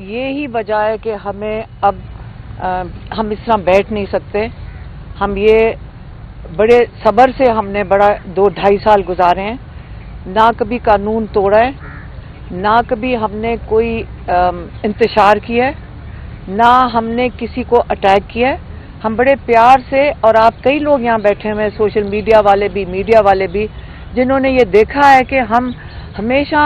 یہی وجہ ہے کہ ہمیں اب ہم اس طرح بیٹھ نہیں سکتے. ہم یہ بڑے صبر سے ہم نے 2-2.5 سال گزارے ہیں. نہ کبھی قانون توڑا ہے, نہ کبھی ہم نے کوئی انتشار کیا ہے, نہ ہم نے کسی کو اٹیک کیا ہے. ہم بڑے پیار سے, اور آپ کئی لوگ یہاں بیٹھے ہوئے ہیں, سوشل میڈیا والے بھی, میڈیا والے بھی, جنہوں نے یہ دیکھا ہے کہ ہم ہمیشہ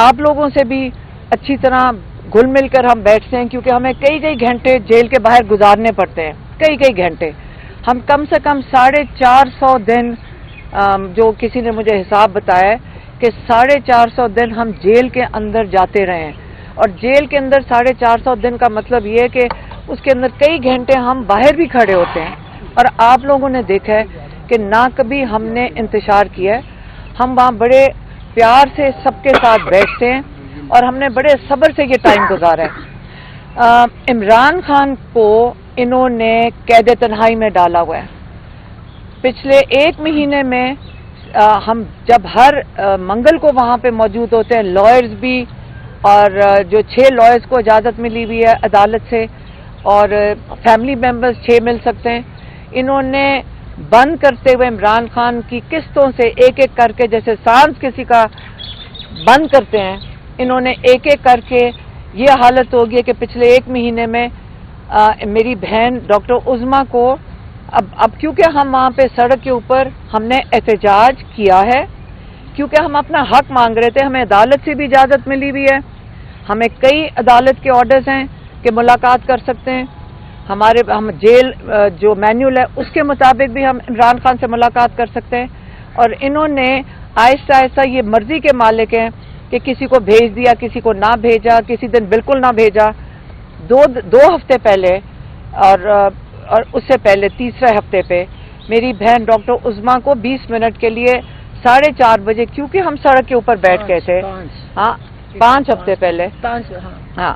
آپ لوگوں سے بھی اچھی طرح گھل مل کر ہم بیٹھتے ہیں, کیونکہ ہمیں کئی گھنٹے جیل کے باہر گزارنے پڑتے ہیں, کئی گھنٹے. ہم کم سے کم 450 دن, جو کسی نے مجھے حساب بتایا ہے کہ 450 دن ہم جیل کے اندر جاتے رہے ہیں. اور جیل کے اندر 450 دن کا مطلب یہ ہے کہ اس کے اندر کئی گھنٹے ہم باہر بھی کھڑے ہوتے ہیں. اور آپ لوگوں نے دیکھا ہے کہ نہ کبھی ہم نے انتشار کیا ہے. ہم وہاں بڑے پیار سے سب کے ساتھ بیٹھتے ہیں, اور ہم نے بڑے صبر سے یہ ٹائم گزارا ہے. عمران خان کو انہوں نے قید تنہائی میں ڈالا ہوا ہے. پچھلے 1 مہینے میں ہم جب ہر منگل کو وہاں پہ موجود ہوتے ہیں, لائرز بھی, اور جو 6 لائرز کو اجازت ملی ہوئی ہے عدالت سے, اور فیملی ممبرز 6 مل سکتے ہیں. انہوں نے بند کرتے ہوئے عمران خان کی قسطوں سے ایک کر کے, جیسے سانس کسی کا بند کرتے ہیں, انہوں نے ایک کر کے یہ حالت ہوگی ہے کہ پچھلے 1 مہینے میں میری بہن ڈاکٹر عظمیٰ کو اب کیونکہ ہم وہاں پہ سڑک کے اوپر ہم نے احتجاج کیا ہے, کیونکہ ہم اپنا حق مانگ رہے تھے. ہمیں عدالت سے بھی اجازت ملی ہوئی ہے, ہمیں کئی عدالت کے آرڈرز ہیں کہ ملاقات کر سکتے ہیں. ہم جیل جو مینیول ہے اس کے مطابق بھی ہم عمران خان سے ملاقات کر سکتے ہیں. اور انہوں نے آہستہ آہستہ یہ مرضی کے مالک ہیں کہ کسی کو بھیج دیا, کسی کو نہ بھیجا, کسی دن بالکل نہ بھیجا. 2 ہفتے پہلے اور اس سے پہلے تیسرے ہفتے پہ میری بہن ڈاکٹر عظمیٰ کو 20 منٹ کے لیے 4:30 بجے, کیونکہ ہم سڑک کے اوپر بیٹھ گئے تھے, 5 ہفتے پہلے, ہاں,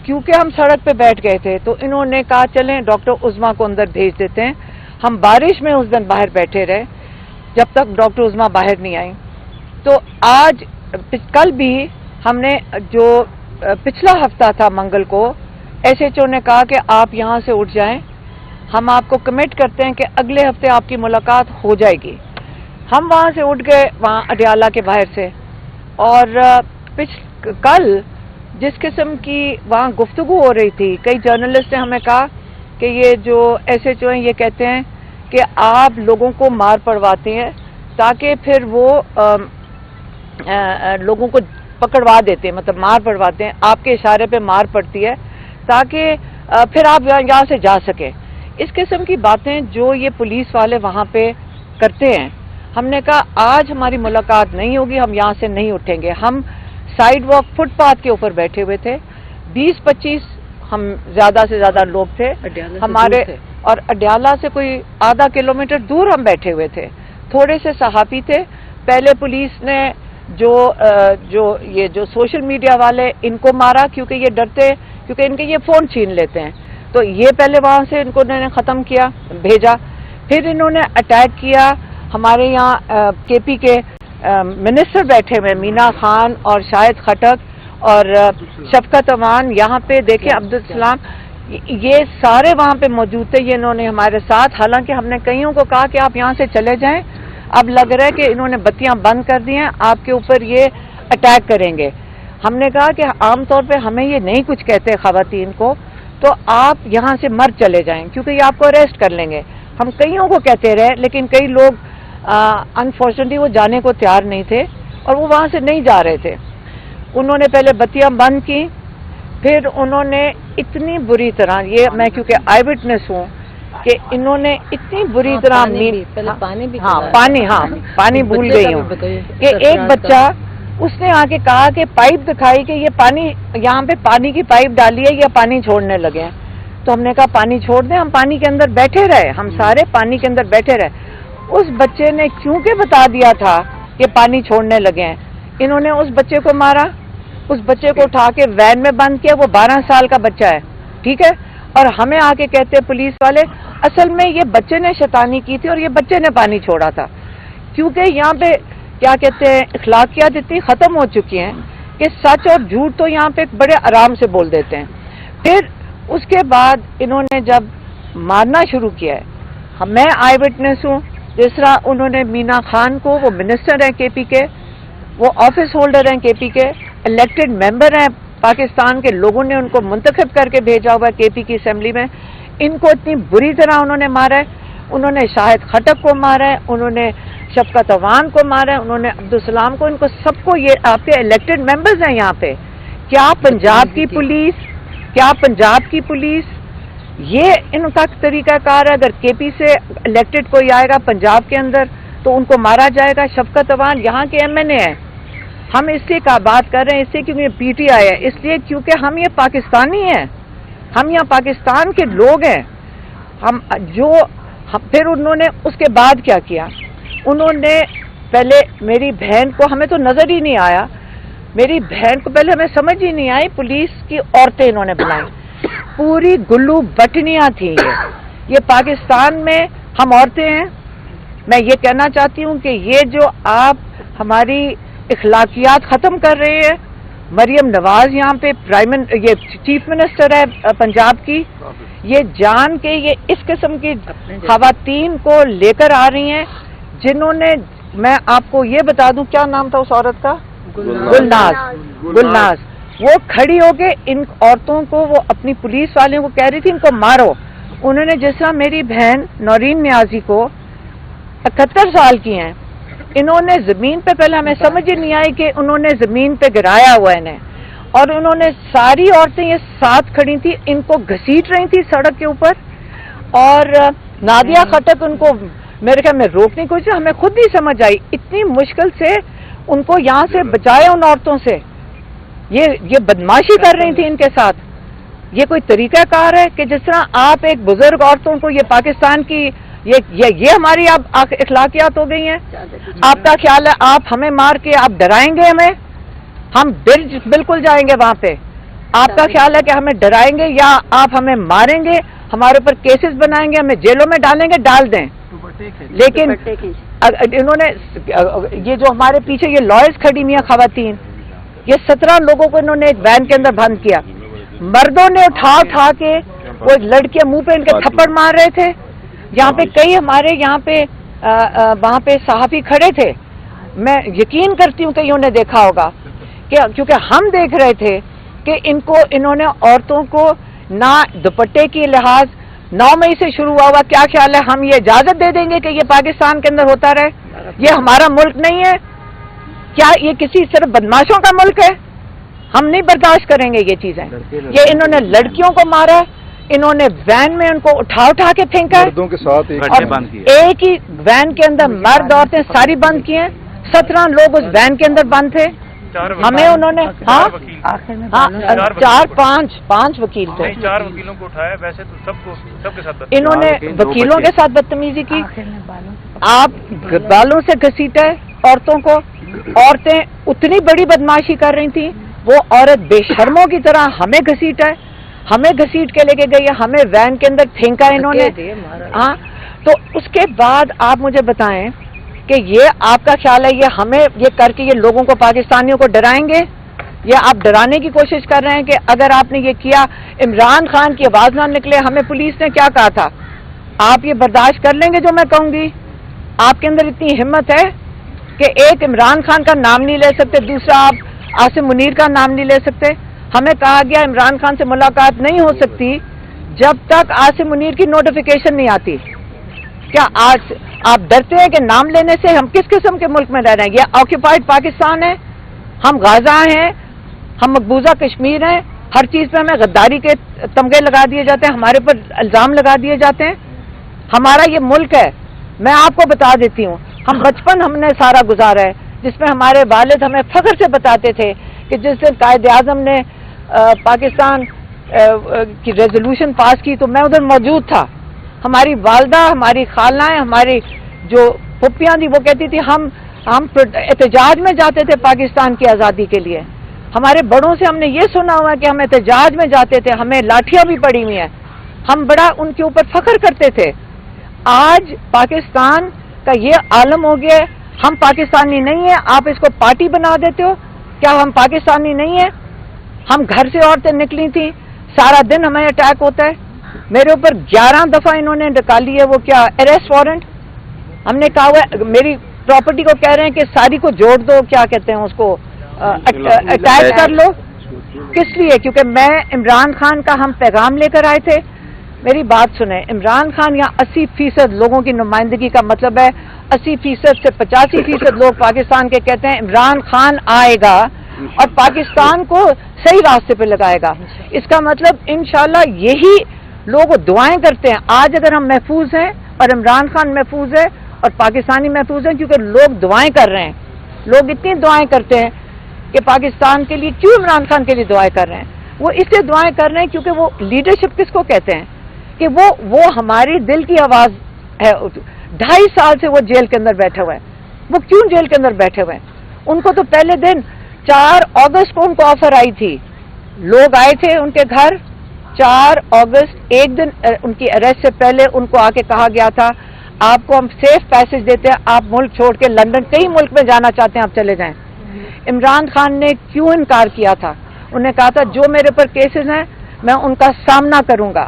کیونکہ ہم سڑک پہ بیٹھ گئے تھے, تو انہوں نے کہا چلیں ڈاکٹر عظمیٰ کو اندر بھیج دیتے ہیں. ہم بارش میں اس دن باہر بیٹھے رہے جب تک ڈاکٹر عظمیٰ باہر نہیں آئی. تو کل بھی ہم نے, جو پچھلا ہفتہ تھا منگل کو, SHO نے کہا کہ آپ یہاں سے اٹھ جائیں, ہم آپ کو کمٹ کرتے ہیں کہ اگلے ہفتے آپ کی ملاقات ہو جائے گی. ہم وہاں سے اٹھ گئے, وہاں اڈیالہ کے باہر سے, اور کل جس قسم کی وہاں گفتگو ہو رہی تھی, کئی جرنلسٹ نے ہمیں کہا کہ یہ جو SHO ہیں یہ کہتے ہیں کہ آپ لوگوں کو مار پڑواتے ہیں تاکہ پھر وہ لوگوں کو پکڑوا دیتے ہیں, مطلب مار پڑواتے ہیں, آپ کے اشارے پہ مار پڑتی ہے تاکہ پھر آپ یہاں سے جا سکیں. اس قسم کی باتیں جو یہ پولیس والے وہاں پہ کرتے ہیں. ہم نے کہا آج ہماری ملاقات نہیں ہوگی, ہم یہاں سے نہیں اٹھیں گے. ہم سائیڈ واک فٹ پاتھ کے اوپر بیٹھے ہوئے تھے, 20-25 ہم زیادہ سے زیادہ لوگ تھے ہمارے, اور اڈیالہ سے کوئی آدھا کلومیٹر دور ہم بیٹھے ہوئے تھے. تھوڑے سے صحافی تھے. پہلے پولیس نے جو سوشل میڈیا والے ان کو مارا, کیونکہ یہ ڈرتے, کیونکہ ان کے یہ فون چھین لیتے ہیں, تو یہ پہلے وہاں سے ان کو انہوں نے ختم کیا, بھیجا. پھر انہوں نے اٹیک کیا. ہمارے یہاں KP کے منسٹر بیٹھے ہوئے, مینا خان اور شاہد خٹک اور شفقت امان, یہاں پہ دیکھیں عبدالسلام, یہ سارے وہاں پہ موجود تھے. یہ انہوں نے ہمارے ساتھ, حالانکہ ہم نے کئیوں کو کہا کہ آپ یہاں سے چلے جائیں, اب لگ رہا ہے کہ انہوں نے بتیاں بند کر دی ہیں, آپ کے اوپر یہ اٹیک کریں گے. ہم نے کہا کہ عام طور پہ ہمیں یہ نہیں کچھ کہتے خواتین کو, تو آپ یہاں سے مر چلے جائیں, کیونکہ یہ آپ کو اریسٹ کر لیں گے. ہم کئیوں کو کہتے رہے, لیکن کئی لوگ انفارچونیٹلی وہ جانے کو تیار نہیں تھے, اور وہ وہاں سے نہیں جا رہے تھے. انہوں نے پہلے بتیاں بند کی, پھر انہوں نے اتنی بری طرح, یہ میں کیونکہ آئی وٹنس ہوں, کہ انہوں نے اتنی بری طرح پانی بھول گئی ہوں کہ ایک بچہ, اس نے آ کے کہا کہ پائپ دکھائی کہ یہ پانی, یہاں پہ پانی کی پائپ ڈالی ہے یا پانی چھوڑنے لگے ہیں. تو ہم نے کہا پانی چھوڑ دیں, ہم پانی کے اندر بیٹھے رہے, ہم سارے پانی کے اندر بیٹھے رہے. اس بچے نے کیونکہ بتا دیا تھا کہ پانی چھوڑنے لگے ہیں, انہوں نے اس بچے کو مارا. اس بچے کو اٹھا کے وین میں بند کیا, وہ 12 سال کا بچہ ہے, ٹھیک ہے. اور ہمیں آ کے کہتے پولیس والے, اصل میں یہ بچے نے شیطانی کی تھی اور یہ بچے نے پانی چھوڑا تھا. کیونکہ یہاں پہ کیا کہتے ہیں, اخلاقیات اتنی ختم ہو چکی ہیں کہ سچ اور جھوٹ تو یہاں پہ بڑے آرام سے بول دیتے ہیں. پھر اس کے بعد انہوں نے جب مارنا شروع کیا ہے، میں آئی وٹنس ہوں، جس طرح انہوں نے مینا خان کو، وہ منسٹر ہیں کے پی کے، وہ آفس ہولڈر ہیں کے پی کے، الیکٹڈ ممبر ہیں پاکستان کے، لوگوں نے ان کو منتخب کر کے بھیجا ہوا ہے کے پی کی اسمبلی میں، ان کو اتنی بری طرح انہوں نے مارا ہے. انہوں نے شاہد خٹک کو مارا ہے، انہوں نے شفقت عوان کو مارا ہے، انہوں نے عبدالسلام کو، ان کو سب کو، یہ آپ کے الیکٹڈ ممبرز ہیں یہاں پہ. کیا پنجاب کی پولیس یہ ان کا طریقہ کار ہے؟ اگر کے پی سے الیکٹڈ کوئی آئے گا پنجاب کے اندر تو ان کو مارا جائے گا. شفقت عوان یہاں کے ایم این اے ہیں. ہم اس لیے کا بات کر رہے ہیں، اس لیے کیونکہ یہ پی ٹی آئی ہے، اس لیے کیونکہ ہم یہ پاکستانی ہیں، ہم یہاں پاکستان کے لوگ ہیں. پھر انہوں نے اس کے بعد کیا کیا؟ انہوں نے پہلے میری بہن کو، ہمیں تو نظر ہی نہیں آیا، میری بہن کو پہلے ہمیں سمجھ ہی نہیں آئی، پولیس کی عورتیں انہوں نے بنائی، پوری گلو بٹنیاں تھیں. یہ پاکستان میں ہم عورتیں ہیں. میں یہ کہنا چاہتی ہوں کہ یہ جو آپ ہماری اخلاقیات ختم کر رہے ہیں، مریم نواز یہاں پہ یہ چیف منسٹر ہے پنجاب کی، یہ جان کے یہ اس قسم کی خواتین کو لے کر آ رہی ہیں جنہوں نے، میں آپ کو یہ بتا دوں کیا نام تھا اس عورت کا، گلناز. وہ کھڑی ہو کے ان عورتوں کو، وہ اپنی پولیس والوں کو کہہ رہی تھی ان کو مارو. انہوں نے جس طرح میری بہن نورین نیازی کو 71 سال کی ہیں، انہوں نے زمین پہ، پہلے ہمیں سمجھ ہی نہیں آئی کہ انہوں نے زمین پہ گرایا ہوا انہیں، اور انہوں نے ساری عورتیں یہ ساتھ کھڑی تھی، ان کو گھسیٹ رہی تھی سڑک کے اوپر. اور نادیہ خٹک ان کو میرے خیال میں روکنے کی کوشش، ہمیں خود نہیں سمجھ آئی، اتنی مشکل سے ان کو یہاں سے بچایا ان عورتوں سے. یہ بدماشی کر رہی تھی ان کے ساتھ. یہ کوئی طریقہ کار ہے کہ جس طرح آپ ایک بزرگ عورتوں کو، یہ پاکستان کی یہ ہماری آپ اخلاقیات ہو گئی ہیں؟ آپ کا خیال ہے آپ ہمیں مار کے آپ ڈرائیں گے ہمیں؟ ہم بالکل جائیں گے وہاں پہ. آپ کا خیال ہے کہ ہمیں ڈرائیں گے یا آپ ہمیں ماریں گے، ہمارے اوپر کیسز بنائیں گے، ہمیں جیلوں میں ڈالیں گے؟ ڈال دیں. لیکن انہوں نے، یہ جو ہمارے پیچھے یہ لائرز کھڑی ہوئی ہیں خواتین، یہ 17 لوگوں کو انہوں نے ایک وین کے اندر بند کیا. مردوں نے اٹھا کے وہ لڑکیاں منہ پہ ان کے تھپڑ مار رہے تھے. یہاں پہ کئی ہمارے یہاں پہ وہاں پہ صحافی کھڑے تھے، میں یقین کرتی ہوں کہ انہوں نے دیکھا ہوگا کہ کیونکہ ہم دیکھ رہے تھے کہ انہوں نے عورتوں کو نہ دوپٹے کی لحاظ 9 مئی سے شروع ہوا. کیا خیال ہے ہم یہ اجازت دے دیں گے کہ یہ پاکستان کے اندر ہوتا رہے؟ یہ ہمارا ملک نہیں ہے کیا؟ یہ کسی صرف بدماشوں کا ملک ہے؟ ہم نہیں برداشت کریں گے یہ چیزیں. یہ انہوں نے لڑکیوں کو مارا، انہوں نے وین میں ان کو اٹھا کے پھینکا ہے، مردوں کے ساتھ ایک ہی وین کے اندر مرد عورتیں ساری بند کی ہیں. 17 لوگ اس وین کے اندر بند تھے. ہمیں انہوں نے 4-5 وکیل تھے، 4 وکیلوں کو اٹھایا. ویسے تو سب کے ساتھ انہوں نے وکیلوں کے ساتھ بدتمیزی کی. آپ بالوں سے گھسیٹا ہے عورتوں کو. عورتیں اتنی بڑی بدماشی کر رہی تھیں، وہ عورت بے شرموں کی طرح ہمیں گھسیٹا ہے، ہمیں گھسیٹ کے لے کے گئی ہے، ہمیں وین کے اندر پھینکا انہوں نے. ہاں، تو اس کے بعد آپ مجھے بتائیں کہ یہ آپ کا خیال ہے یہ ہمیں یہ کر کے یہ لوگوں کو، پاکستانیوں کو ڈرائیں گے؟ یا آپ ڈرانے کی کوشش کر رہے ہیں کہ اگر آپ نے یہ کیا، عمران خان کی آواز نہ نکلے، ہمیں پولیس نے کیا کہا تھا، آپ یہ برداشت کر لیں گے جو میں کہوں گی؟ آپ کے اندر اتنی ہمت ہے کہ ایک عمران خان کا نام نہیں لے سکتے، دوسرا آپ عاصم منیر کا نام نہیں لے سکتے. ہمیں کہا گیا عمران خان سے ملاقات نہیں ہو سکتی جب تک عاصم منیر کی نوٹیفیکیشن نہیں آتی. کیا آج آپ ڈرتے ہیں کہ نام لینے سے؟ ہم کس قسم کے ملک میں رہ رہے ہیں؟ یہ آکوپائڈ پاکستان ہے، ہم غازہ ہیں، ہم مقبوضہ کشمیر ہیں. ہر چیز پہ ہمیں غداری کے تمغے لگا دیے جاتے ہیں، ہمارے پر الزام لگا دیے جاتے ہیں. ہمارا یہ ملک ہے. میں آپ کو بتا دیتی ہوں، ہم بچپن ہم نے سارا گزارا ہے جس میں ہمارے والد ہمیں فخر سے بتاتے تھے کہ جس دن قائد اعظم نے پاکستان کی ریزولوشن پاس کی تو میں ادھر موجود تھا. ہماری والدہ، ہماری خالائیں، ہماری جو پھپھیاں تھیں وہ کہتی تھی ہم احتجاج میں جاتے تھے پاکستان کی آزادی کے لیے. ہمارے بڑوں سے ہم نے یہ سنا ہوا کہ ہم احتجاج میں جاتے تھے، ہمیں لاٹھیاں بھی پڑی ہوئی ہیں. ہم بڑا ان کے اوپر فخر کرتے تھے. آج پاکستان کا یہ عالم ہو گیا ہے، ہم پاکستانی نہیں ہیں، آپ اس کو پارٹی بنا دیتے ہو. کیا ہم پاکستانی نہیں ہیں؟ ہم گھر سے عورتیں نکلی تھیں، سارا دن ہمیں اٹیک ہوتا ہے. میرے اوپر 11 دفعہ انہوں نے نکالی ہے وہ کیا اریسٹ وارنٹ. ہم نے کہا ہوا ہے میری پراپرٹی کو کہہ رہے ہیں کہ ساری کو جوڑ دو، کیا کہتے ہیں اس کو، اٹیچ کر لو. کس لیے؟ کیونکہ میں عمران خان کا ہم پیغام لے کر آئے تھے. میری بات سنیں، عمران خان یہاں 80% لوگوں کی نمائندگی کا مطلب ہے 80% سے 85% لوگ پاکستان کے کہتے ہیں عمران خان آئے گا اور پاکستان کو صحیح راستے پہ لگائے گا. اس کا مطلب انشاءاللہ یہی لوگ دعائیں کرتے ہیں. آج اگر ہم محفوظ ہیں اور عمران خان محفوظ ہے اور پاکستانی محفوظ ہیں کیونکہ لوگ دعائیں کر رہے ہیں. لوگ اتنی دعائیں کرتے ہیں کہ پاکستان کے لیے، کیوں عمران خان کے لیے دعائیں کر رہے ہیں؟ وہ اس لیے دعائیں کر رہے ہیں کیونکہ وہ لیڈرشپ کس کو کہتے ہیں کہ وہ ہماری دل کی آواز ہے. 2.5 سال سے وہ جیل کے اندر بیٹھے ہوئے ہیں. وہ کیوں جیل کے اندر بیٹھے ہوئے ہیں؟ ان کو تو پہلے دن 4 اگست کو ان کو آفر آئی تھی. لوگ آئے تھے ان کے گھر 4 اگست، ایک دن ان کی اریسٹ سے پہلے ان کو آ کے کہا گیا تھا آپ کو ہم سیف پیسج دیتے ہیں، آپ ملک چھوڑ کے لندن کئی ملک میں جانا چاہتے ہیں آپ چلے جائیں. عمران خان نے کیوں انکار کیا تھا؟ انہوں نے کہا تھا جو میرے پر کیسز ہیں میں ان کا سامنا کروں گا.